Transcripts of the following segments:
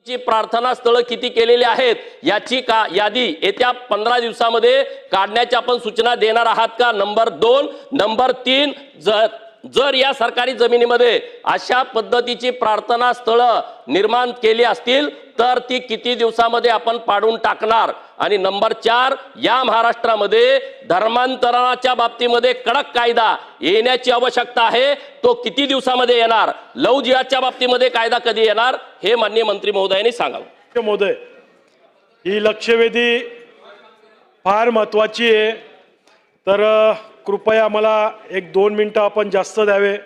ची प्रार्थना स्थळ किती केलेली आहेत याची यादी येत्या 15 दिवसामध्ये काढण्याची आपण सूचना देणार आहात का? नंबर 2. नंबर 3, जर या सरकारी जमिनीमध्ये अशा पद्धतीची प्रार्थना स्थळ निर्माण केली असतील तर ती किती दिवसामध्ये आपण पाडून टाकणार? आणि नंबर 4, या महाराष्ट्रामध्ये धर्मांतरणाच्या बाबतीमध्ये कडक कायदा येण्याची आवश्यकता आहे, तो किती दिवसामध्ये येणार? लव्ह जिहादच्या बाबतीमध्ये कायदा कधी येणार हे माननीय मंत्री महोदयांनी सांगावं. महोदय, ही लक्षवेधी फार महत्त्वाची आहे, तर कृपया मला 1-2 मिनिटं आपण जास्त द्यावे.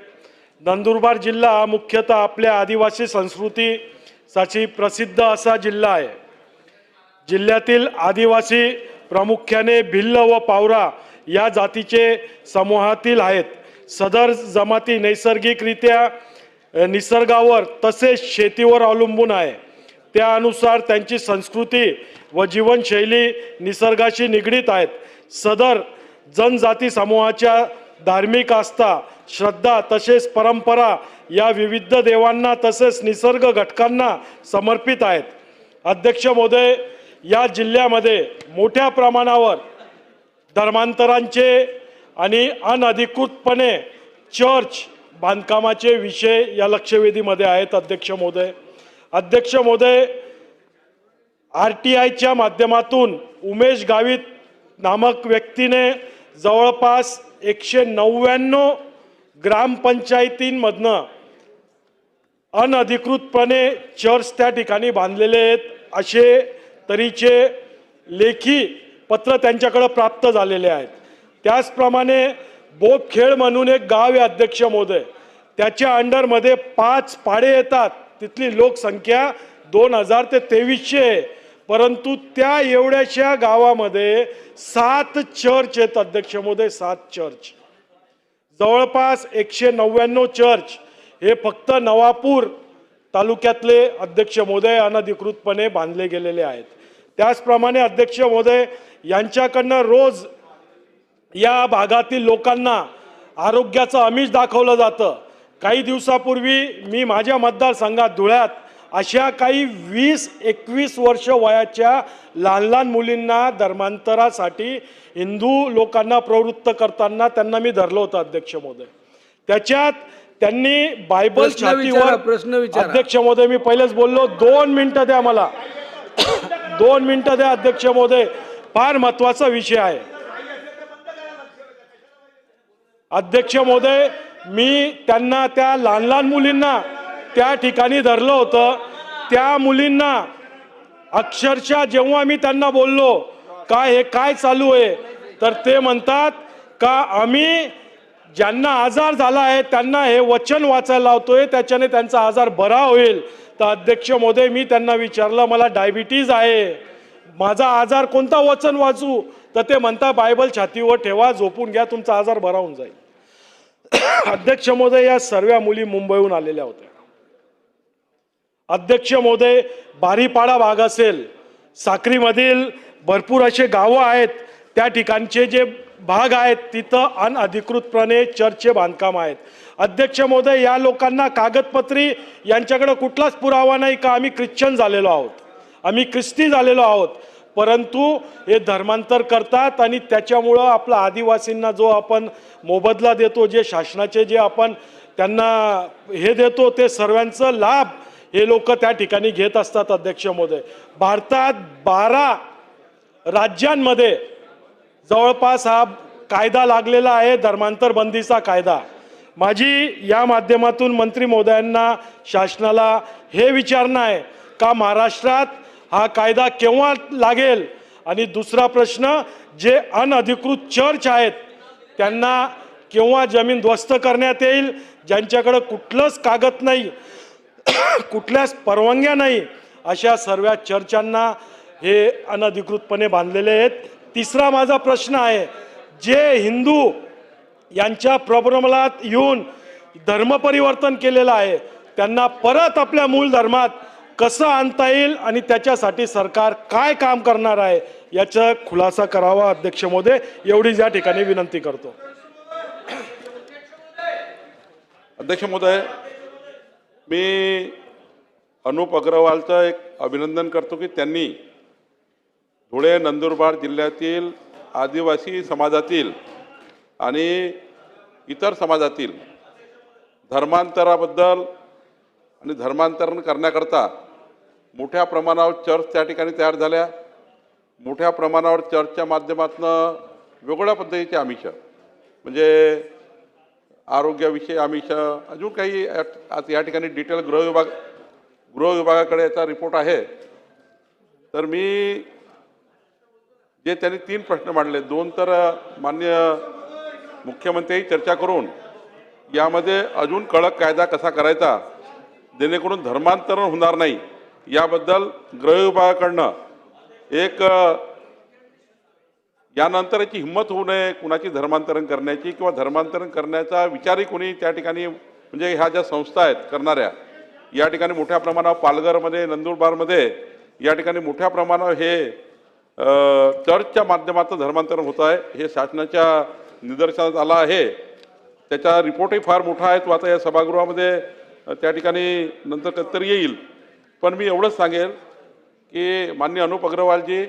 नंदुरबार जिल्हा हा मुख्यतः आपल्या आदिवासी संस्कृतीसाठी प्रसिद्ध असा जिल्हा आहे. जिल्ह्यातील आदिवासी प्रामुख्याने भिल्ल व पावरा या जातीचे समूहातील आहेत. सदर जमाती नैसर्गिकरित्या निसर्गावर तसेच शेतीवर अवलंबून आहे. त्यानुसार त्यांची संस्कृती व जीवनशैली निसर्गाशी निगडीत आहेत. सदर जनजाती समूहाच्या धार्मिक आस्था, श्रद्धा तसेच परंपरा या विविध देवांना तसेच निसर्ग घटकांना समर्पित आहेत. अध्यक्ष महोदय, या जिल्ह्यामध्ये मोठ्या प्रमाणावर धर्मांतरांचे आणि अनधिकृतपणे चर्च बांधकामाचे विषय या लक्षवेधीमध्ये आहेत. अध्यक्ष महोदय, RTIच्या माध्यमातून उमेश गावित नामक व्यक्तीने जवळपास 199 ग्रामपंचायतींमधनं अनधिकृतपणे चर्च त्या ठिकाणी बांधलेले आहेत असे तरीचे लेखी पत्र त्यांच्याकडे प्राप्त झालेले आहेत. त्याचप्रमाणे बोपखेड म्हणून एक गाव आहे अध्यक्ष महोदय, त्याच्या अंडरमध्ये 5 पाडे येतात. तिथली लोकसंख्या 2000 ते 2300 आहे, परंतु त्या एवढ्याशा गावामध्ये 7 चर्च आहेत. अध्यक्ष महोदय, 7 चर्च, जवळपास 199 चर्च हे फक्त नवापूर तालुक्यातले अध्यक्ष महोदय अनधिकृतपणे बांधले गेलेले आहेत. त्याचप्रमाणे अध्यक्ष महोदय, यांच्याकडनं रोज या भागातील लोकांना आरोग्याचं आमिष दाखवलं जातं. काही दिवसापूर्वी मी माझ्या मतदारसंघात धुळ्यात अशा काही 20-21 वर्ष वयाच्या लहान मुलींना धर्मांतरासाठी हिंदू लोकांना प्रवृत्त करताना त्यांना मी धरलं होतं. अध्यक्ष महोदय, त्याच्यात त्यांनी बायबल छातीवर अध्यक्ष महोदय, मी पहिलेच बोललो, 2 मिनिटं द्या मला, 2 मिनिटं द्या. अध्यक्ष महोदय, फार महत्वाचा विषय आहे. अध्यक्ष महोदय, मी त्यांना त्या लहान मुलींना त्या ठिकाणी धरलं होतं. त्या मुलींना अक्षरशः जेव्हा मी त्यांना बोललो का हे काय चालू आहे, तर ते म्हणतात का आम्ही ज्यांना आजार झाला आहे त्यांना हे वचन वाचायला लावतोय, त्याच्याने त्यांचा आजार बरा होईल. तर अध्यक्ष महोदय, मी त्यांना विचारलं, मला डायबिटीज आहे, माझा आजार कोणता वचन वाचू? तर ते म्हणता बायबल छातीवर ठेवा, झोपून घ्या, तुमचा आजार बरा होऊन जाईल. अध्यक्ष महोदय, या सर्व मुली मुंबईहून आलेल्या होत्या. अध्यक्ष महोदय, बारीपाडा भाग असेल, साक्रीमधील भरपूर असे गावं आहेत, त्या ठिकाणचे जे भाग आहेत तिथं अनधिकृतपणे चर्चचे बांधकाम आहेत. अध्यक्ष महोदय, या लोकांना कागदपत्री यांच्याकडे कुठलाच पुरावा नाही का आम्ही ख्रिश्चन झालेलो आहोत, आम्ही ख्रिस्ती झालेलो आहोत, परंतु हे धर्मांतर करतात आणि त्याच्यामुळं आपला आदिवासींना जो आपण मोबदला देतो, जे शासनाचे जे आपण त्यांना हे देतो, ते सर्वांचा लाभ हे लोक त्या ठिकाणी घेत असतात. अध्यक्ष महोदय, भारतात 12 राज्यांमध्ये जवळपास हा कायदा लागलेला आहे, धर्मांतर बंदीचा कायदा. माझी या माध्यमातून मंत्री महोदयांना, शासनाला हे विचारणं आहे का महाराष्ट्रात हा कायदा केव्हा लागेल? आणि दुसरा प्रश्न, जे अनधिकृत चर्च आहेत त्यांना केव्हा जमीन ध्वस्त करण्यात येईल, ज्यांच्याकडे कुठलंच कागद नाही, कुठल्याच परवानग्या नाही, अशा सर्व चर्चांना हे अनधिकृतपणे बांधलेले आहेत. तिसरा माझा प्रश्न आहे, जे हिंदू यांच्या प्रबोधनात येऊन धर्म परिवर्तन केलेलं आहे त्यांना परत आपल्या मूळ धर्मात कसं आणता येईल आणि त्याच्यासाठी सरकार काय काम करणार आहे याचा खुलासा करावा. अध्यक्ष महोदय, एवढीच या ठिकाणी विनंती करतो. अध्यक्ष महोदय, मी अनुप अग्रवालचं एक अभिनंदन करतो की त्यांनी धुळे नंदुरबार जिल्ह्यातील आदिवासी समाजातील आणि इतर समाजातील धर्मांतराबद्दल आणि धर्मांतरण करण्याकरता मोठ्या प्रमाणावर चर्च त्या ठिकाणी तयार झाल्या. मोठ्या प्रमाणावर चर्चच्या माध्यमातून वेगवेगळ्या पद्धतीचे आमिष म्हणजे आरोग्याविषयी आमिष अजून काही आता या ठिकाणी डिटेल गृह विभागाकडे याचा रिपोर्ट आहे. तर मी जे त्यांनी 3 प्रश्न मांडले 2 तर माननीय मुख्यमंत्री चर्चा करून यामध्ये अजून कडक कायदा कसा करायचा जेणेकरून धर्मांतरण होणार नाही याबद्दल गृह विभागाकडनं एक यानंतर याची हिंमत होऊ नये कुणाची धर्मांतरण करण्याची किंवा धर्मांतरण करण्याचा विचारही कोणी त्या ठिकाणी म्हणजे ह्या ज्या संस्था आहेत करणाऱ्या या ठिकाणी मोठ्या प्रमाणावर पालघरमध्ये नंदुरबारमध्ये या ठिकाणी मोठ्या प्रमाणावर हे चर्चच्या माध्यमातून धर्मांतरण होत आहे हे शासनाच्या निदर्शनास आलं आहे. त्याचा रिपोर्टही फार मोठा आहे तो आता या सभागृहामध्ये त्या ठिकाणी नंतर कधीतरी येईल. पण मी एवढंच सांगेल की माननीय अनुप अग्रवालजी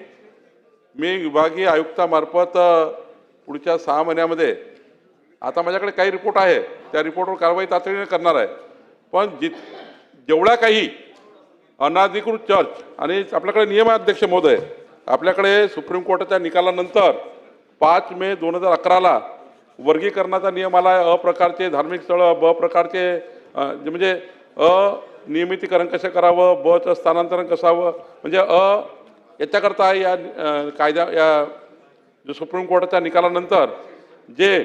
मी विभागीय आयुक्तामार्फत पुढच्या 6 महिन्यामध्ये आता माझ्याकडे काही रिपोर्ट आहे त्या रिपोर्टवर कारवाई तातडीने करणार आहे. पण जेवढा काही अनाधिकृत चर्च आणि आपल्याकडे नियम आहे अध्यक्ष महोदय आपल्याकडे सुप्रीम कोर्टाच्या निकालानंतर 5 मे 2011ला वर्गीकरणाचा नियम आला आहे. अ प्रकारचे धार्मिक स्थळं ब प्रकारचे म्हणजे अनियमितीकरण कसं करावं बचं स्थानांतरण कसावं म्हणजे याच्याकरता या कायदा या जो सुप्रीम कोर्टाच्या निकालानंतर जे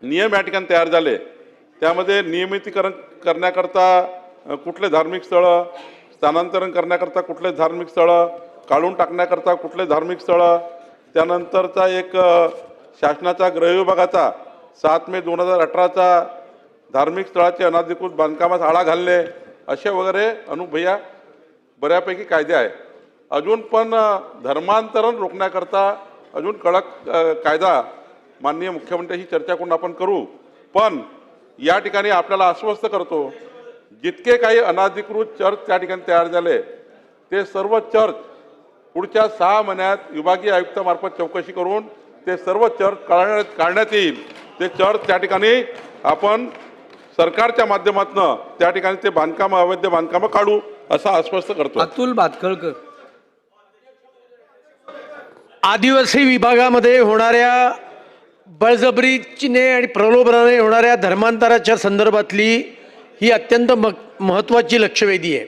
नियम या ठिकाणी तयार झाले त्यामध्ये नियमितीकरण करण्याकरता कुठले धार्मिक स्थळं स्थानांतरण करण्याकरता कुठले धार्मिक स्थळं काढून टाकण्याकरता कुठले धार्मिक स्थळं त्यानंतरचा एक शासनाचा गृह विभागाचा 7 मे 2018चा धार्मिक स्थळाचे अनधिकृत बांधकामास आळा घालणे असे वगैरे भैया बऱ्यापैकी कायदे आहे. अजून पण धर्मांतरण रोखण्याकरता अजून कडक कायदा माननीय मुख्यमंत्र्यांशी चर्चा करून आपण करू. पण या ठिकाणी आपल्याला आश्वस्त करतो जितके काही अनधिकृत चर्च त्या ठिकाणी तयार झाले ते सर्व चर्च पुढच्या 6 महिन्यात विभागीय आयुक्तामार्फत चौकशी करून ते सर्व चर्च काढण्यात येईल. ते चर्च त्या ठिकाणी आपण सरकारच्या माध्यमातून त्या ठिकाणी ते बांधकामं अवैध बांधकामं काढू असं आश्वस्त करतो. अतुल भातखळकर. आदिवासी विभागामध्ये होणाऱ्या बळजबरीने आणि प्रलोभनाने होणाऱ्या धर्मांतराच्या संदर्भातली ही अत्यंत महत्त्वाची लक्षवेधी आहे.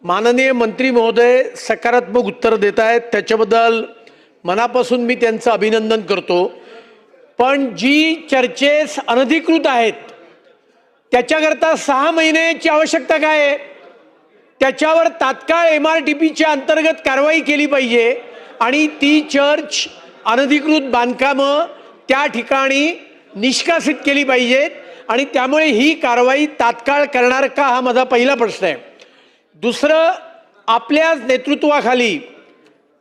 माननीय मंत्री महोदय सकारात्मक उत्तर देत आहेत त्याच्याबद्दल मनापासून मी त्यांचं अभिनंदन करतो. पण जी चर्चेस अनधिकृत आहेत त्याच्याकरता 6 महिन्याची आवश्यकता काय आहे? त्याच्यावर तात्काळ MRTPच्या अंतर्गत कारवाई केली पाहिजे आणि ती चर्च अनधिकृत बांधकामं त्या ठिकाणी निष्कासित केली पाहिजेत आणि त्यामुळे ही कारवाई तात्काळ करणार का हा माझा पहिला प्रश्न आहे. दुसरं आपल्या नेतृत्वाखाली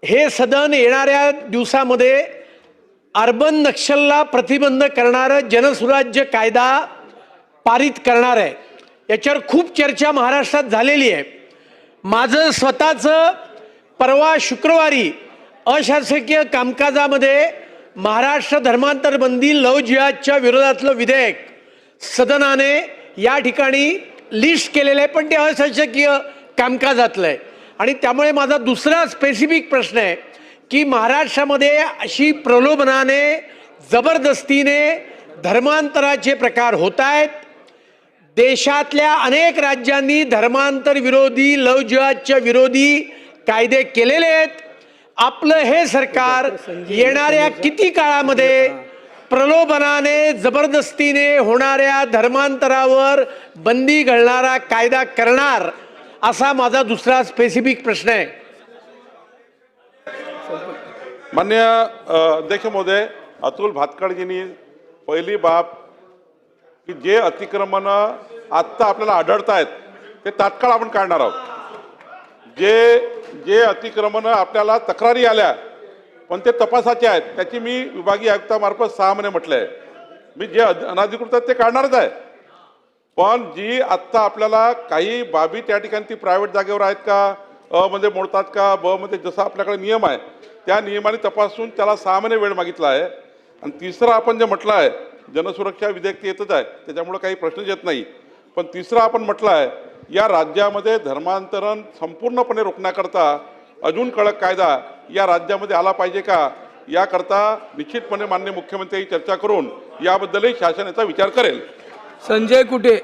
हे सदन येणाऱ्या दिवसामध्ये अर्बन नक्षलला प्रतिबंध करणारं जनसुराज्य कायदा पारित करणार आहे. याच्यावर खूप चर्चा महाराष्ट्रात झालेली आहे. माझं स्वतःचं परवा शुक्रवारी अशासकीय कामकाजामध्ये महाराष्ट्र धर्मांतर बंदी लव जिहादच्या विरोधातलं विधेयक सदनाने या ठिकाणी लिस्ट केलेलं आहे पण ते अशासकीय कामकाजातलं आहे. आणि त्यामुळे माझा दुसरा स्पेसिफिक प्रश्न आहे की महाराष्ट्रामध्ये अशी प्रलोभनाने जबरदस्तीने धर्मांतराचे प्रकार होत आहेत. देशातल्या अनेक राज्यांनी धर्मांतर विरोधी लव जिहादच्या विरोधी कायदे केलेले आहेत. आपलं हे सरकार येणाऱ्या किती काळामध्ये प्रलोभनाने जबरदस्तीने होणाऱ्या धर्मांतरावर बंदी घालणारा कायदा करणार असा माझा दुसरा स्पेसिफिक प्रश्न आहे. माननीय अध्यक्ष महोदय अतुल भातखळजींनी पहिली बाब की जे अतिक्रमण आत्ता आपल्याला आढळत आहेत ते तात्काळ आपण काढणार आहोत. जे अतिक्रमण आपल्याला तक्रारी आल्या पण ते तपासाचे आहेत त्याची मी विभागीय आयुक्तामार्फत 6 महिने म्हटलं आहे. मी जे अनधिकृत आहेत ते काढणारच आहे. पण जी आत्ता आपल्याला काही बाबी त्या ठिकाणी ती प्रायव्हेट जागेवर आहेत का, अ मध्ये मोडतात का, ब मध्ये, जसा आपल्याकडे नियम आहे त्या नियमाने तपासून त्याला 6 महिने वेळ मागितला आहे. आणि तिसरं आपण जे म्हटलं आहे जनसुरक्षा विधेयक ते येतच आहे, त्याच्यामुळे काही प्रश्नच येत नाही. पण तिसरं आपण म्हटलं आहे या राज्यामध्ये धर्मांतरण संपूर्णपणे रोखण्याकरता अजून कडक कायदा या राज्यामध्ये आला पाहिजे का, याकरता निश्चितपणे माननीय मुख्यमंत्री चर्चा करून याबद्दलही शासन याचा विचार करेल. संजय कुटे.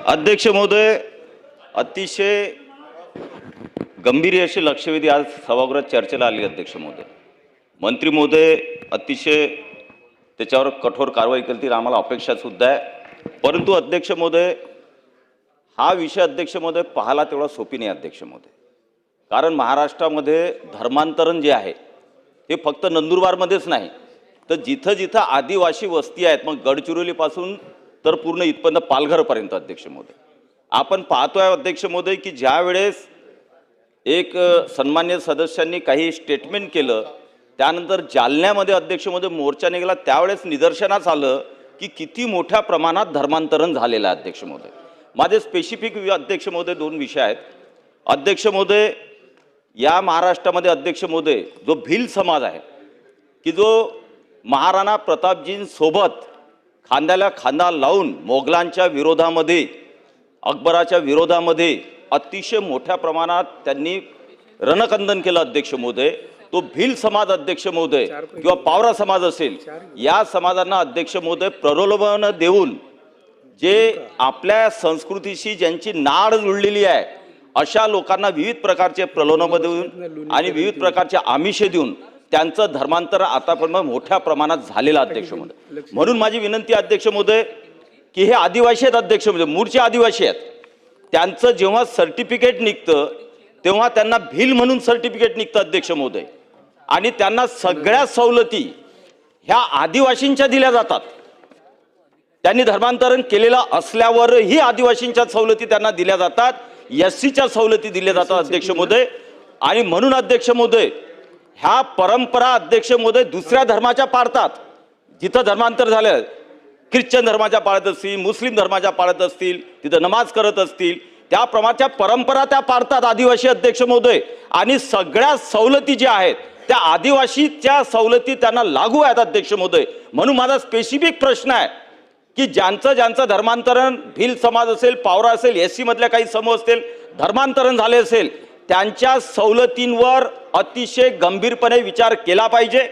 अध्यक्ष महोदय, अतिशय गंभीर अशी लक्षवेधी आज सभागृहात चर्चेला आली. अध्यक्ष महोदय, मंत्री महोदय अतिशय त्याच्यावर कठोर कारवाई करतील, आम्हाला अपेक्षा सुद्धा आहे. परंतु अध्यक्ष महोदय, हा विषय अध्यक्ष महोदय पाहायला तेवढा सोपी नाही अध्यक्ष महोदय. कारण महाराष्ट्रामध्ये धर्मांतरण जे आहे ते फक्त नंदुरबारमध्येच नाही, तर जिथं जिथं आदिवासी वस्ती आहेत, मग गडचिरोलीपासून तर पूर्ण इथपर्यंत पालघरपर्यंत अध्यक्ष महोदय आपण पाहतोय अध्यक्ष महोदय की ज्या वेळेस एक सन्मान्य सदस्यांनी काही स्टेटमेंट केलं, त्यानंतर जालन्यामध्ये अध्यक्ष महोदय मोर्चा निघाला, त्यावेळेस निदर्शनास आलं की किती मोठ्या प्रमाणात धर्मांतरण झालेलं आहे अध्यक्ष महोदय. माझे स्पेसिफिक अध्यक्ष महोदय 2 विषय आहेत. अध्यक्ष महोदय, या महाराष्ट्रामध्ये अध्यक्ष महोदय जो भिल समाज आहे की जो महाराणा प्रतापजींसोबत खांद्याला खांदा लावून मोगलांच्या विरोधामध्ये, अकबराच्या विरोधामध्ये अतिशय मोठ्या प्रमाणात त्यांनी रणकंदन केलं अध्यक्ष महोदय. तो भिल समाज अध्यक्ष महोदय किंवा पावरा समाज असेल, या समाजांना अध्यक्ष महोदय प्रलोभन देऊन जे आपल्या संस्कृतीशी ज्यांची नाळ जुळलेली आहे अशा लोकांना विविध प्रकारचे प्रलोभन देऊन आणि विविध प्रकारचे आमिषे देऊन त्यांचं धर्मांतर आतापर्यंत मोठ्या प्रमाणात झालेलं अध्यक्ष महोदय. म्हणून माझी विनंती अध्यक्ष महोदय की हे आदिवासी आहेत अध्यक्ष महोदय, मूळचे आदिवासी आहेत, त्यांचं जेव्हा सर्टिफिकेट निघतं तेव्हा त्यांना भिल म्हणून सर्टिफिकेट निघतं अध्यक्ष महोदय, आणि त्यांना सगळ्या सवलती ह्या आदिवासींच्या दिल्या जातात. त्यांनी धर्मांतरण केलेलं असल्यावरही आदिवासींच्या सवलती त्यांना दिल्या जातात, एससीच्या सवलती दिल्या जातात अध्यक्ष महोदय. आणि म्हणून अध्यक्ष महोदय ह्या परंपरा अध्यक्ष महोदय दुसऱ्या धर्माच्या पाळतात. जिथं धर्मांतर झालं, ख्रिश्चन धर्माच्या पाळत असतील, मुस्लिम धर्माच्या पाळत असतील, तिथं नमाज करत असतील, त्या प्रमाणाच्या परंपरा त्या पाळतात आदिवासी अध्यक्ष महोदय. आणि सगळ्या सवलती ज्या आहेत त्या आदिवासीच्या सवलती त्यांना लागू आहेत अध्यक्ष महोदय. म्हणून माझा स्पेसिफिक प्रश्न आहे की ज्यांचं धर्मांतरण भिल समाज असेल, पावरा असेल, एससी मधल्या काही समूह असतील, धर्मांतरण झाले असेल, त्यांच्या सवलतींवर अतिशय गंभीरपणे विचार केला पाहिजे.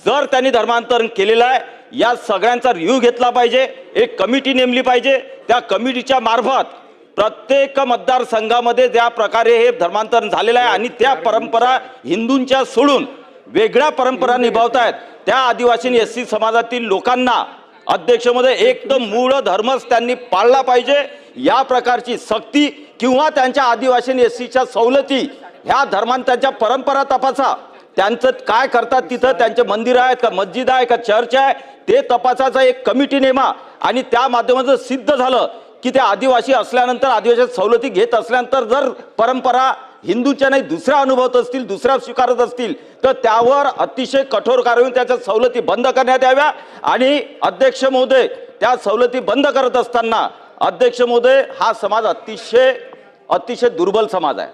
जर त्यांनी धर्मांतरण केलेलं आहे या सगळ्यांचा रिव्ह्यू घेतला पाहिजे, एक कमिटी नेमली पाहिजे. त्या कमिटीच्या मार्फत प्रत्येक मतदारसंघामध्ये ज्या प्रकारे हे धर्मांतरण झालेलं आहे आणि त्या परंपरा हिंदूंच्या सोडून वेगळ्या परंपरा निभावतायत त्या आदिवासी एससी समाजातील लोकांना अध्यक्षमध्ये एक तर मूळ धर्मच त्यांनी पाळला पाहिजे. या प्रकारची सक्ती किंवा त्यांच्या आदिवासी एससीच्या सवलती ह्या धर्मांतराच्या परंपरा तपासा. त्यांचं काय करतात, तिथं त्यांचे मंदिर आहेत का, मस्जिद आहे का, चर्च आहे, ते तपासाचा एक कमिटी नेमा. आणि त्या माध्यमातून सिद्ध झालं की ते आदिवासी असल्यानंतर, आदिवासी सवलती घेत असल्यानंतर जर परंपरा हिंदूच्या नाही दुसऱ्या अनुभवत असतील, दुसऱ्या स्वीकारत असतील, तर त्यावर अतिशय कठोर कारवाई त्याच्या सवलती बंद करण्यात याव्या. आणि अध्यक्ष महोदय त्या सवलती बंद करत असताना अध्यक्ष महोदय हा समाज अतिशय दुर्बल समाज आहे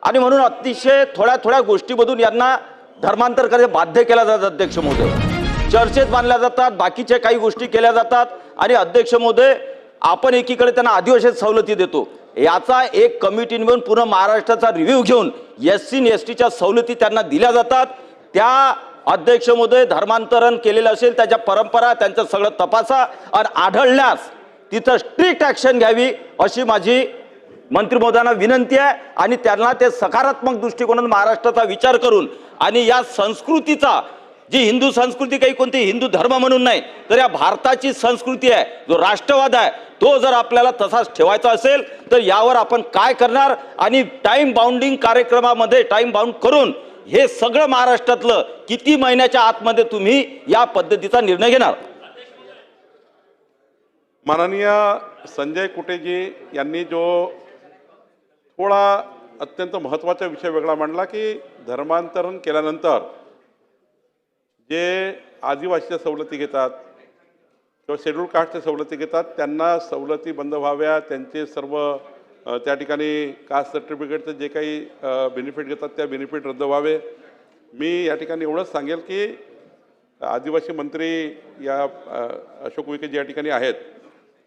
आणि म्हणून अतिशय थोड्या गोष्टीमधून यांना धर्मांतर करायला बाध्य केला जातात अध्यक्ष महोदय. चर्चेत बांधल्या जातात, बाकीच्या काही गोष्टी केल्या जातात. आणि अध्यक्ष महोदय आपण एकीकडे त्यांना आदिवासी सवलती देतो, याचा एक कमिटी नेमून पूर्ण महाराष्ट्राचा रिव्ह्यू घेऊन एससी एसटीच्या सवलती त्यांना दिल्या जातात. त्या अध्यक्ष महोदय धर्मांतरण केलेलं असेल त्याच्या परंपरा त्यांचं सगळं तपासा आणि आढळल्यास तिथं स्ट्रिक्ट ॲक्शन घ्यावी अशी माझी मंत्री महोदयांना विनंती आहे. आणि त्यांना ते सकारात्मक दृष्टिकोनातून महाराष्ट्राचा विचार करून आणि या संस्कृतीचा, जी हिंदू संस्कृती काही कोणती हिंदू धर्म म्हणून नाही तर या भारताची संस्कृती आहे, जो राष्ट्रवाद आहे, तो जर आपल्याला तसाच ठेवायचा असेल तर यावर आपण काय करणार आणि टाइम बाउंडिंग कार्यक्रमामध्ये टाइम बाउंड करून हे सगळं महाराष्ट्रातलं किती महिन्याच्या आतमध्ये तुम्ही या पद्धतीचा निर्णय घेणार. माननीय संजय कुटेजी यांनी जो थोडा अत्यंत महत्त्वाचा विषय वेगळा मांडला की धर्मांतरण केल्यानंतर जे आदिवासीच्या सवलती घेतात किंवा शेड्यूल कास्टच्या सवलती घेतात त्यांना सवलती बंद व्हाव्या, त्यांचे सर्व त्या ठिकाणी कास्ट सर्टिफिकेटचं जे काही बेनिफिट घेतात त्या बेनिफिट रद्द व्हावे. मी या ठिकाणी एवढंच सांगेल की आदिवासी मंत्री या अशोक उईके जे या ठिकाणी आहेत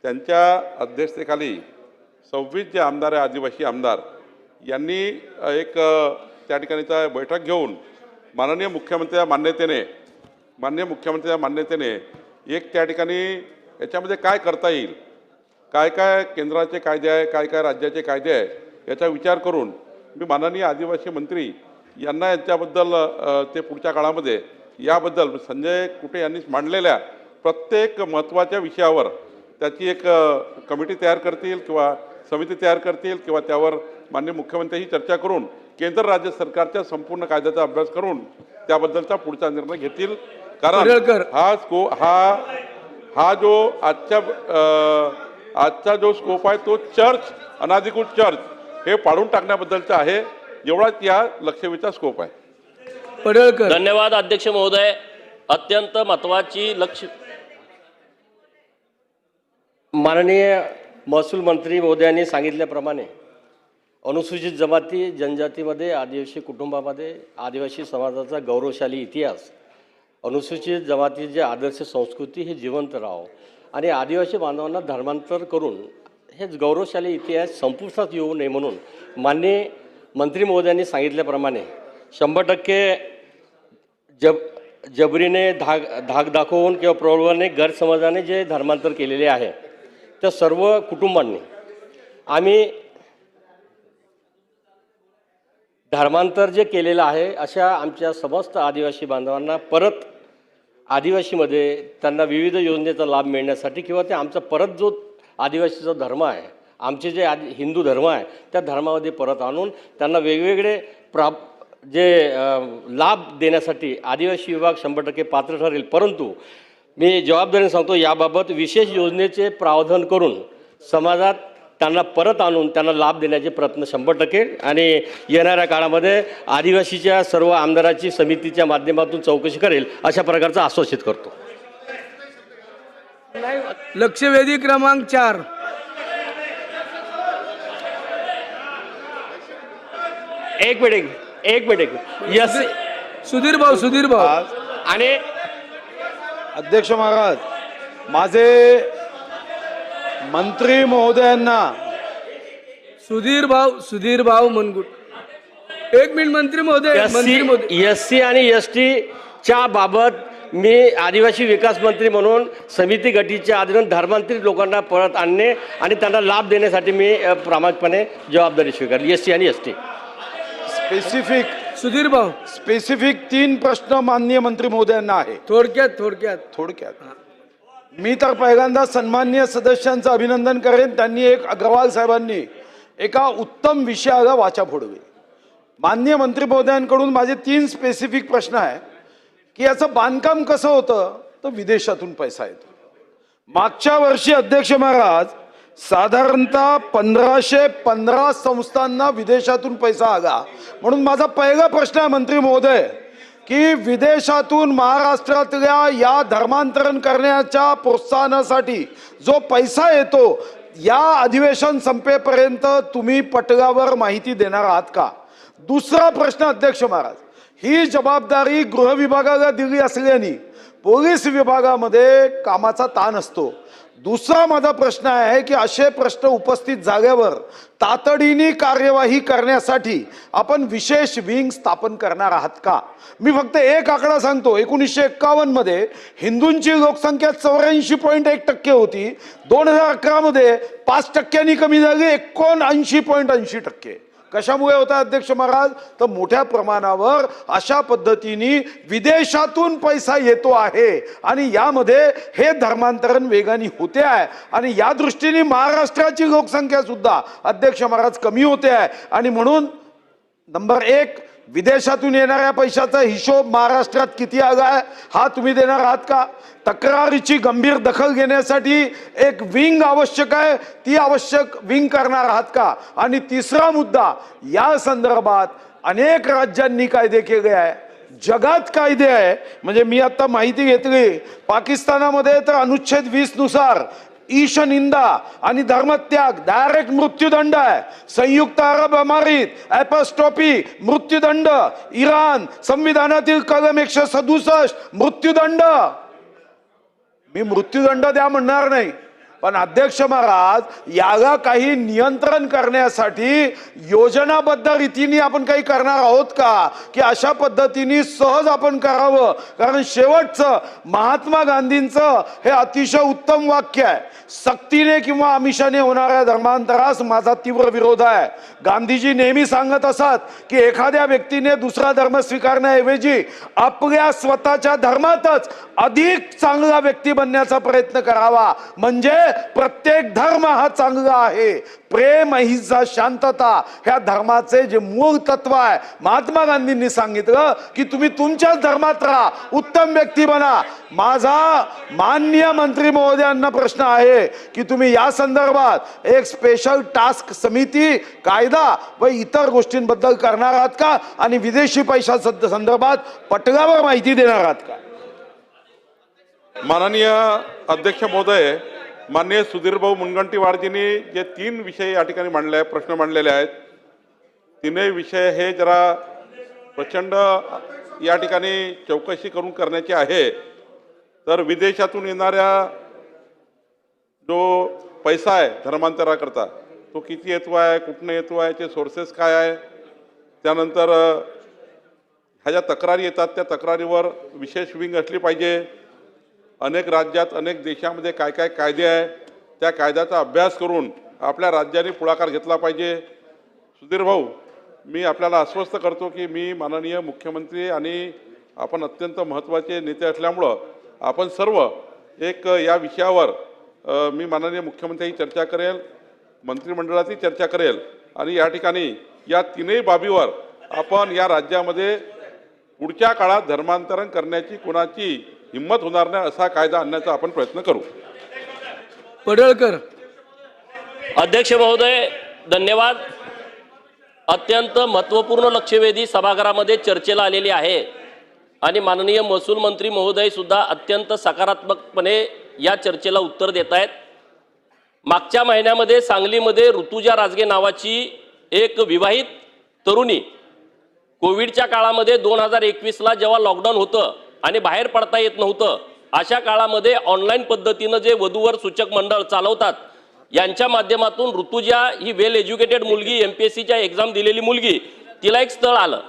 त्यांच्या अध्यक्षतेखाली 26 जे आमदार आहे आदिवासी आमदार यांनी एक त्या ठिकाणीचा बैठक घेऊन माननीय मुख्यमंत्र्यांच्या मान्यतेने एक त्या ठिकाणी याच्यामध्ये काय करता येईल, काय काय केंद्राचे कायदे आहे, काय काय राज्याचे कायदे आहे याचा विचार करून मी माननीय आदिवासी मंत्री यांना याच्याबद्दल ते पुढच्या काळामध्ये याबद्दल संजय कुटे यांनी मांडलेल्या प्रत्येक महत्त्वाच्या विषयावर त्याची एक कमिटी तयार करतील किंवा समिती तयार करतील किंवा त्यावर माननीय मुख्यमंत्र्यांशी चर्चा करून केंद्र राज्य सरकारच्या संपूर्ण कायद्याचा अभ्यास करून त्याबद्दलचा पुढचा निर्णय घेतील. कारण हा जो आजचा जो स्कोप आहे तो चर्च, अनाधिकृत चर्च हे पाडून टाकण्याबद्दलचा आहे, एवढाच या लक्षवेधीचा स्कोप आहे. पडळकर. धन्यवाद अध्यक्ष महोदय. अत्यंत महत्वाची माननीय महसूल मंत्री महोदयांनी सांगितल्याप्रमाणे अनुसूचित जमाती जनजातीमध्ये, आदिवासी कुटुंबामध्ये आदिवासी समाजाचा गौरवशाली इतिहास, अनुसूचित जमातीची आदर्श संस्कृती हे जिवंत राहावं आणि आदिवासी बांधवांना धर्मांतर करून हे गौरवशाली इतिहास संपुष्टात येऊ नये म्हणून माननीय मंत्री महोदयांनी सांगितल्याप्रमाणे 100% जबरीने धाक दाखवून किंवा प्रलोभनाने गैरसमजाने जे धर्मांतर केलेले आहे त्या सर्व कुटुंबांनी आम्ही धर्मांतर जे केलेलं आहे अशा आमच्या समस्त आदिवासी बांधवांना परत आदिवासीमध्ये त्यांना विविध योजनेचा लाभ मिळण्यासाठी किंवा ते आमचा परत जो आदिवासीचा धर्म आहे, आमचे जे हिंदू धर्म आहे त्या धर्मामध्ये परत आणून त्यांना वेगवेगळे लाभ देण्यासाठी आदिवासी विभाग 100% पात्र ठरेल. परंतु मी जबाबदारीने सांगतो याबाबत विशेष योजनेचे प्रावधान करून समाजात त्यांना परत आणून त्यांना लाभ देण्याचे प्रयत्न 100% आणि येणाऱ्या काळामध्ये आदिवासीच्या सर्व आमदाराची समितीच्या माध्यमातून चौकशी करेल अशा प्रकारचं आश्वासित करतो. लक्षवेधी क्रमांक 4. एक मिनिट यस सुधीर भाऊ आणि अध्यक्ष महाराज, माझे मंत्री महोदयांना सुधीर भाऊ मनगुट. एक मिनिट मंत्री महोदय. एससी आणि एसटीच्या बाबत मी आदिवासी विकास मंत्री म्हणून समिती गटीच्या आधीन धर्मांतरित लोकांना परत आणणे आणि त्यांना लाभ देण्यासाठी मी प्रामाणिकपणे जबाबदारी स्वीकारली. एससी आणि एसटी सुधीर भाऊ स्पेसिफिक 3 प्रश्न माननीय मंत्री महोदयांना आहे. थोडक्यात मी तर पहिल्यांदा सन्माननीय सदस्यांचं अभिनंदन करेन. त्यांनी अग्रवाल साहेबांनी एका उत्तम विषयाला वाचा फोडली. माननीय मंत्री महोदयांकडून माझे 3 स्पेसिफिक प्रश्न आहे की याचं बांधकाम कसं होतं, तर विदेशातून पैसा येतो. मागच्या वर्षी अध्यक्ष महाराज साधारणतः 1515 संस्थांना विदेशातून पैसा आला. म्हणून माझा पहिला प्रश्न आहे मंत्री महोदय की विदेशातून महाराष्ट्रातल्या या धर्मांतरण करण्याच्या प्रोत्साहनासाठी जो पैसा येतो या अधिवेशन संपेपर्यंत तुम्ही पटलावर माहिती देणार आहात का? दुसरा प्रश्न अध्यक्ष महाराज, ही जबाबदारी गृह विभागाला दिली असल्याने पोलीस विभागामध्ये कामाचा ताण असतो. दुसरा माझा प्रश्न आहे की असे प्रश्न उपस्थित झाल्यावर तातडीने कार्यवाही करण्यासाठी आपण विशेष विंग स्थापन करणार आहात का? मी फक्त एक आकडा सांगतो. 1951 मध्ये हिंदूंची लोकसंख्या 84.1% होती. 2011 मध्ये 5% कमी झाली, 79.80%. कशामुळे होता अध्यक्ष महाराज? तर मोठ्या प्रमाणावर अशा पद्धतीने विदेशातून पैसा येतो आहे आणि यामध्ये हे धर्मांतरण वेगाने होते आहे आणि या दृष्टीने महाराष्ट्राची लोकसंख्या सुद्धा अध्यक्ष महाराज कमी होते आहे. आणि म्हणून नंबर 1, विदेशातून येणाऱ्या पैशाचा हिशोब महाराष्ट्रात किती आला आहे हा तुम्ही देणार आहात का? तक्रारीची गंभीर दखल घेण्यासाठी एक विंग आवश्यक आहे, ती आवश्यक विंग करणार आहात का? आणि तिसरा मुद्दा, या संदर्भात अनेक राज्यांनी कायदे केले आहे. जगात कायदे आहे. म्हणजे मी आता माहिती घेतली, पाकिस्तानामध्ये तर अनुच्छेद 20 नुसार ईश निंदा आणि धर्मत्याग डायरेक्ट मृत्यूदंड आहे. संयुक्त अरब अमारीत ॲपॉस्ट्रॉफी मृत्यूदंड. इराण संविधानातील कलम 167 मृत्यूदंड. मी मृत्यूदंड द्या म्हणणार नाही, पण अध्यक्ष महाराज याला काही नियंत्रण करण्यासाठी योजनाबद्ध रीतीने आपण काही करणार आहोत का, की अशा पद्धतीने सहज आपण करावं? कारण शेवटचं महात्मा गांधींचं हे अतिशय उत्तम वाक्य आहे, सक्तीने किंवा आमिषाने होणाऱ्या धर्मांतरास माझा तीव्र विरोध आहे. गांधीजी नेहमी सांगत असत की एखाद्या व्यक्तीने दुसरा धर्म स्वीकारण्याऐवजी आपल्या स्वतःच्या धर्मातच अधिक चांगला व्यक्ती बनण्याचा प्रयत्न करावा. म्हणजे प्रत्येक धर्म हा चांगला आहे. प्रेम, अहिंसा, शांतता ह्या धर्माचे जे मूळ तत्व आहे. महात्मा गांधींनी सांगितलं की तुम्ही तुमच्याच धर्मात राहा, उत्तम व्यक्ती बना. माझा माननीय मंत्री महोदयांना प्रश्न आहे की तुम्ही या संदर्भात एक स्पेशल टास्क समिती, कायदा व इतर गोष्टींबद्दल करणार आहात का, आणि विदेशी पैशा संदर्भात पटलावर माहिती देणार आहात का? माननीय अध्यक्ष महोदय, माननीय सुधीरभाऊ मुनगंटीवारजींनी जे 3 विषय या ठिकाणी मांडले, प्रश्न मांडलेले आहेत, तीनही विषय हे जरा प्रचंड या ठिकाणी चौकशी करून करण्याची आहे. तर विदेशातून येणाऱ्या जो पैसा आहे धर्मांतराकरता, तो किती येतो आहे, कुठनं येतो आहे, याचे सोर्सेस काय आहे, त्यानंतर ह्या ज्या तक्रारी येतात त्या तक्रारीवर विशेष विंग असली पाहिजे. अनेक राज्यात, अनेक देशामध्ये काय काय कायदे आहे, त्या कायद्याचा अभ्यास करून आपल्या राज्याने पुढाकार घेतला पाहिजे. सुधीर भाऊ, मी आपल्याला आश्वस्त करतो की मी माननीय मुख्यमंत्री आणि आपण अत्यंत महत्त्वाचे नेते असल्यामुळं आपण सर्व एक या विषयावर मी माननीय मुख्यमंत्र्यांची चर्चा करेल, मंत्रिमंडळातही चर्चा करेल, आणि या ठिकाणी या तीनही बाबीवर आपण या राज्यामध्ये पुढच्या काळात धर्मांतरण करण्याची कोणाची हिम्मत होणार नाही असा कायदा आणण्याचा आपण प्रयत्न करू. पडळकर. अध्यक्ष महोदय धन्यवाद. अत्यंत महत्त्वपूर्ण लक्षवेधी सभागृहामध्ये चर्चेला आलेली आहे आणि माननीय महसूल मंत्री महोदय सुद्धा अत्यंत सकारात्मकपणे या चर्चेला उत्तर देत आहेत. मागच्या महिन्यामध्ये सांगलीमध्ये ऋतुजा राजगे नावाची एक विवाहित तरुणी कोविडच्या काळामध्ये 2021ला जेव्हा लॉकडाऊन होतं आणि बाहेर पडता येत नव्हतं, अशा काळामध्ये ऑनलाईन पद्धतीनं जे वधूवर सूचक मंडळ चालवतात यांच्या माध्यमातून ऋतुजा ही वेल एज्युकेटेड मुलगी, MPSCच्या एक्झाम दिलेली मुलगी, तिला एक स्थळ आलं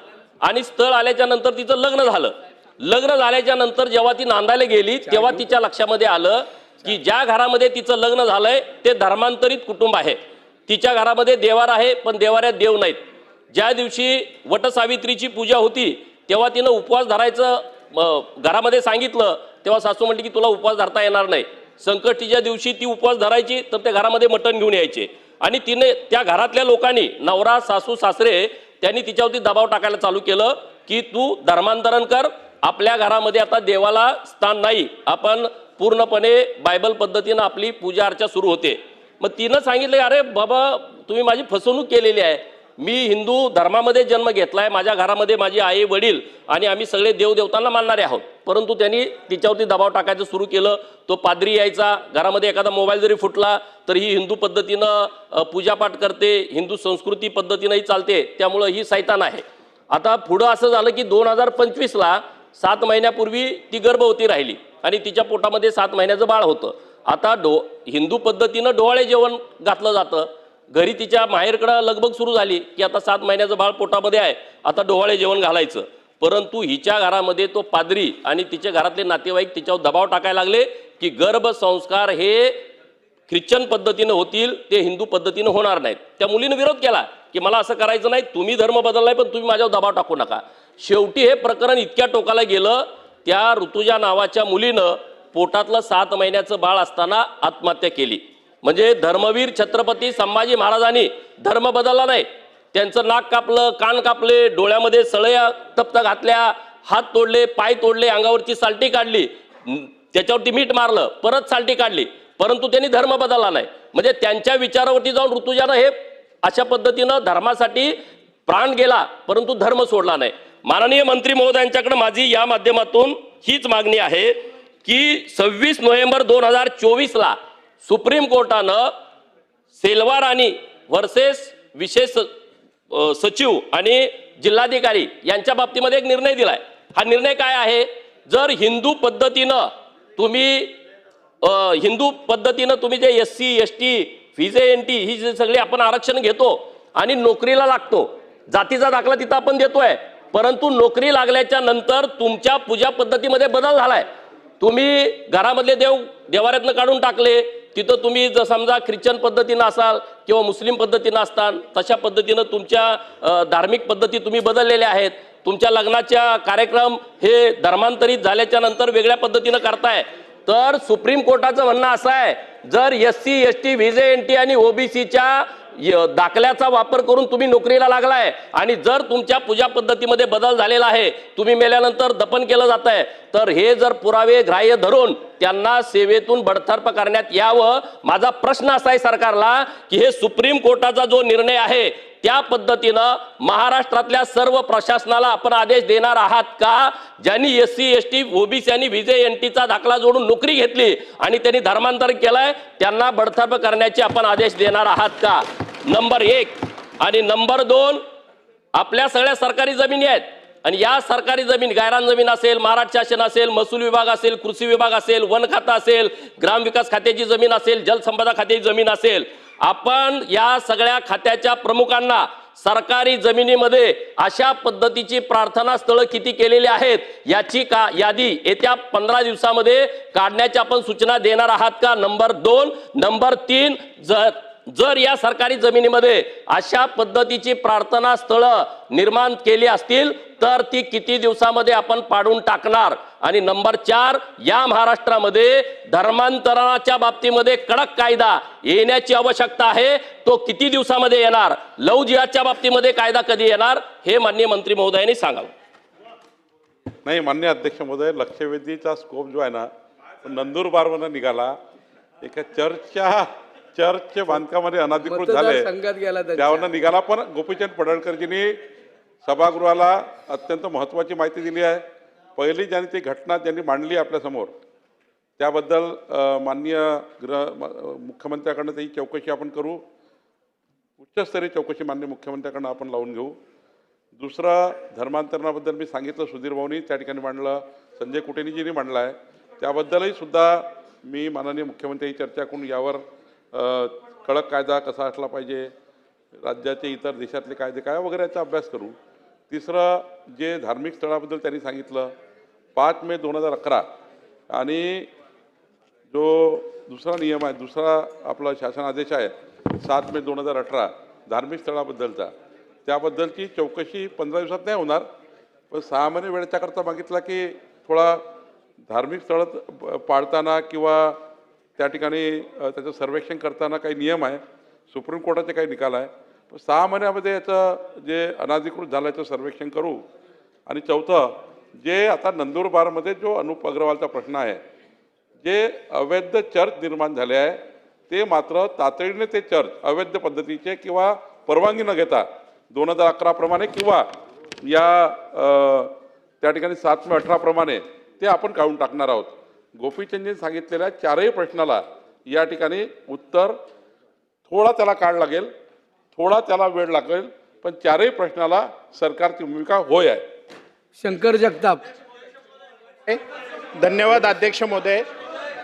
आणि स्थळ आल्याच्या नंतर तिचं लग्न झालं. लग्न झाल्याच्या नंतर जेव्हा ती नांदायला गेली तेव्हा तिच्या लक्षामध्ये आलं की ज्या घरामध्ये तिचं लग्न झालंय ते धर्मांतरित कुटुंब आहे. तिच्या घरामध्ये देवार आहे पण देवाऱ्यात देव नाहीत. ज्या दिवशी वटसावित्रीची पूजा होती तेव्हा तिनं उपवास धरायचं घरामध्ये सांगितलं, तेव्हा सासू म्हणते की तुला उपवास धरता येणार नाही. संकष्टीच्या दिवशी ती उपवास धरायची तर त्या घरामध्ये मटण घेऊन यायचे आणि तिने त्या घरातल्या लोकांनी, नवरा, सासू, सासरे, त्यांनी तिच्यावरती दबाव टाकायला चालू केलं की तू धर्मांतरण कर, आपल्या घरामध्ये आता देवाला स्थान नाही, आपण पूर्णपणे बायबल पद्धतीनं आपली पूजा अर्चा सुरू होते. मग तिनं सांगितलं अरे बाबा तुम्ही माझी फसवणूक केलेली आहे, मी हिंदू धर्मामध्ये जन्म घेतलाय, माझ्या घरामध्ये माझी आई वडील आणि आम्ही सगळे देवदेवतांना मानणारे आहोत. परंतु त्यांनी तिच्यावरती दबाव टाकायचं सुरू केलं. तो पाद्री यायचा, घरामध्ये एखादा मोबाईल जरी फुटला तर ही हिंदू पद्धतीनं पूजापाठ करते, हिंदू संस्कृती पद्धतीनंही चालते, त्यामुळं ही सैतान आहे. आता पुढं असं झालं की 2025ला 7 महिन्यापूर्वी ती गर्भवती राहिली आणि तिच्या पोटामध्ये 7 महिन्याचं बाळ होतं. आता हिंदू पद्धतीनं डोहाळे जेवण घातलं जातं. घरी तिच्या माहेरकडं लगबग सुरू झाली की आता 7 महिन्याचं बाळ पोटामध्ये आहे, आता डोहाळे जेवण घालायचं. परंतु हिच्या घरामध्ये तो पाद्री आणि तिच्या घरातले नातेवाईक तिच्यावर दबाव टाकायला लागले की गर्भसंस्कार हे ख्रिश्चन पद्धतीनं होतील, ते हिंदू पद्धतीनं होणार नाहीत. त्या मुलीनं विरोध केला की मला असं करायचं नाही, तुम्ही धर्म बदललाय पण तुम्ही माझ्यावर दबाव टाकू नका. शेवटी हे प्रकरण इतक्या टोकाला गेलं, त्या ऋतुजा नावाच्या मुलीनं पोटातलं 7 महिन्याचं बाळ असताना आत्महत्या केली. म्हणजे धर्मवीर छत्रपती संभाजी महाराजांनी धर्म बदलला नाही, त्यांचं नाक कापलं, कान कापले, डोळ्यामध्ये सळया तप्त घातल्या, हात तोडले, पाय तोडले, अंगावरची साल्टी काढली, त्याच्यावरती मीठ मारलं, परत साल्टी काढली, परंतु त्यांनी धर्म बदलला नाही. म्हणजे त्यांच्या विचारावरती जाऊन ऋतुजानं हे अशा पद्धतीनं धर्मासाठी प्राण गेला परंतु धर्म सोडला नाही. माननीय मंत्री महोदयांच्याकडे माझी या माध्यमातून हीच मागणी आहे की 26 नोव्हेंबर 2024ला सुप्रीम कोर्टानं सेल्वा राणी वर्सेस विशेष सचिव आणि जिल्हाधिकारी यांच्या बाबतीमध्ये एक निर्णय दिलाय. हा निर्णय काय आहे? जर हिंदू पद्धतीनं तुम्ही जे SC ST VJNT ही जे सगळी आपण आरक्षण घेतो आणि नोकरीला लागतो, जातीचा दाखला तिथं आपण देतोय, परंतु नोकरी लागल्याच्या नंतर तुमच्या पूजा पद्धतीमध्ये बदल झालाय. तुम्ही घरामधले देवाऱ्यातनं काढून टाकले, तिथं तुम्ही जर समजा ख्रिश्चन पद्धतीनं असाल किंवा मुस्लिम पद्धतीनं असताल तशा पद्धतीनं तुमच्या धार्मिक पद्धती तुम्ही बदललेल्या आहेत. तुमच्या लग्नाच्या कार्यक्रम हे धर्मांतरित झाल्याच्या नंतर वेगळ्या पद्धतीनं करताय. तर सुप्रीम कोर्टाचं म्हणणं असं आहे, जर SC ST VJNT आणि OBCच्या दाखल्याचा वापर करून तुम्ही नोकरीला लागलाय आणि जर तुमच्या पूजा पद्धतीमध्ये बदल झालेला आहे, तुम्ही मेल्यानंतर दफन केलं जात आहे, तर हे जर पुरावे ग्राह्य धरून त्यांना सेवेतून बडतर्फ करण्यात यावं. माझा प्रश्न असा आहे सरकारला की हे सुप्रीम कोर्टाचा जो निर्णय आहे त्या पद्धतीनं महाराष्ट्रातल्या सर्व प्रशासनाला आपण आदेश देणार आहात का? ज्यांनी SC ST OBC आणि VJNTचा दाखला जोडून नोकरी घेतली आणि त्यांनी धर्मांतर केलंय त्यांना बडतर्फ करण्याचे आपण आदेश देणार आहात का? नंबर 1. आणि नंबर 2, आपल्या सगळ्या सरकारी जमिनी आहेत आणि या सरकारी जमीन, गायरान जमीन असेल, महाराष्ट्र शासन असेल, महसूल विभाग असेल, कृषी विभाग असेल, वन खातं असेल, ग्रामविकास खात्याची जमीन असेल, जलसंपदा खात्याची जमीन असेल, आपण या सगळ्या खात्याच्या प्रमुखांना सरकारी जमिनीमध्ये अशा पद्धतीची प्रार्थना स्थळं किती केलेली आहेत याची यादी येत्या 15 दिवसामध्ये काढण्याची आपण सूचना देणार आहात का? नंबर 2. नंबर 3, जर या सरकारी जमिनीमध्ये अशा पद्धतीची प्रार्थना स्थळं निर्माण केली असतील तर ती किती दिवसामध्ये आपण पाडून टाकणार? आणि नंबर 4, या महाराष्ट्रामध्ये धर्मांतरणाच्या बाबतीमध्ये कडक कायदा येण्याची आवश्यकता आहे. तो किती दिवसामध्ये येणार? लव्ह जिहादच्या बाबतीमध्ये कायदा कधी येणार? हे माननीय मंत्री महोदयांनी सांगावं. नाही, माननीय अध्यक्ष महोदय, लक्षवेधीचा स्कोप जो आहे ना तो नंदुरबारवरून निघाला. एका चर्चचे बांधकामामध्ये अनधिकृत झाले संघात गेला त्यावरनं निघाला. पण गोपीचंद पडळकरजींनी सभागृहाला अत्यंत महत्त्वाची माहिती दिली आहे. पहिली ज्यांनी ती घटना ज्यांनी मांडली आपल्यासमोर त्याबद्दल माननीय मुख्यमंत्र्याकडनं त्याची चौकशी आपण करू. उच्चस्तरीय चौकशी माननीय मुख्यमंत्र्याकडनं आपण लावून घेऊ. दुसरं, धर्मांतरणाबद्दल मी सांगितलं, सुधीर भाऊनी त्या ठिकाणी मांडलं, संजय कुटेनीजींनी मांडलं आहे. त्याबद्दलही सुद्धा मी माननीय मुख्यमंत्र्यांची चर्चा करून यावर कडक कायदा कसा असला पाहिजे, राज्याचे इतर देशातले कायदे काय वगैरे याचा अभ्यास करू. तिसरं, जे धार्मिक स्थळाबद्दल त्यांनी सांगितलं 5 मे 2011 आणि जो दुसरा नियम आहे, दुसरा आपला शासन आदेश आहे 7 मे 2018 धार्मिक स्थळाबद्दलचा, त्याबद्दलची चौकशी 15 दिवसात नाही होणार, पण 6 महिने वेळेच्याकरता मागितला की थोडा धार्मिक स्थळं पाळताना किंवा त्या ठिकाणी त्याचं सर्वेक्षण करताना काही नियम आहे, सुप्रीम कोर्टाचे काही निकाल आहे. 6 महिन्यामध्ये याचं जे अनधिकृत झालं याचं सर्वेक्षण करू. आणि चौथं, जे आता नंदुरबारमध्ये जो अनुप अग्रवालचा प्रश्न आहे, जे अवैध चर्च निर्माण झाले आहे ते मात्र तातडीने ते चर्च अवैध पद्धतीचे किंवा परवानगी न घेता 2011 प्रमाणे किंवा या त्या ठिकाणी 7 मे 18 प्रमाणे ते आपण काढून टाकणार आहोत. गोपीचंदजी सांगितलेल्या 4ही प्रश्नाला या ठिकाणी उत्तर थोडा त्याला काळ लागेल, थोडा त्याला वेळ लागेल, पण 4ही प्रश्नाला सरकारची भूमिका होय आहे. शंकर जगताप. धन्यवाद अध्यक्ष महोदय.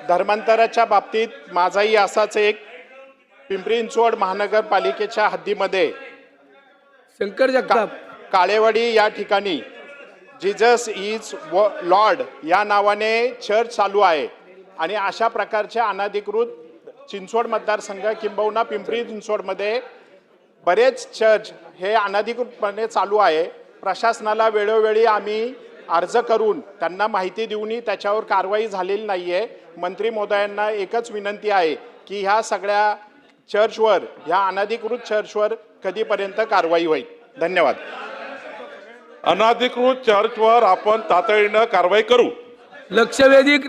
धर्मांतराच्या बाबतीत माझाही असाच एक पिंपरी चिंचवड महानगरपालिकेच्या हद्दीमध्ये शंकर जगताप. काळेवाडी या ठिकाणी जीजस इज लॉर्ड या नावाने चर्च चालू आहे आणि अशा प्रकारचे अनधिकृत चिंचवड मतदारसंघ किंबहुना पिंपरी चिंचवडमध्ये बरेच चर्च हे अनधिकृतपणे चालू आहे. प्रशासनाला वेळोवेळी आम्ही अर्ज करून त्यांना माहिती देऊनही त्याच्यावर कारवाई झालेली नाही आहे. मंत्री महोदयांना एकच विनंती आहे की ह्या सगळ्या चर्चवर, ह्या अनधिकृत चर्चवर कधीपर्यंत कारवाई होईल. धन्यवाद. अनधिकृत चर्चवर आपण तातडीनं कारवाई करू. लक्षवेधी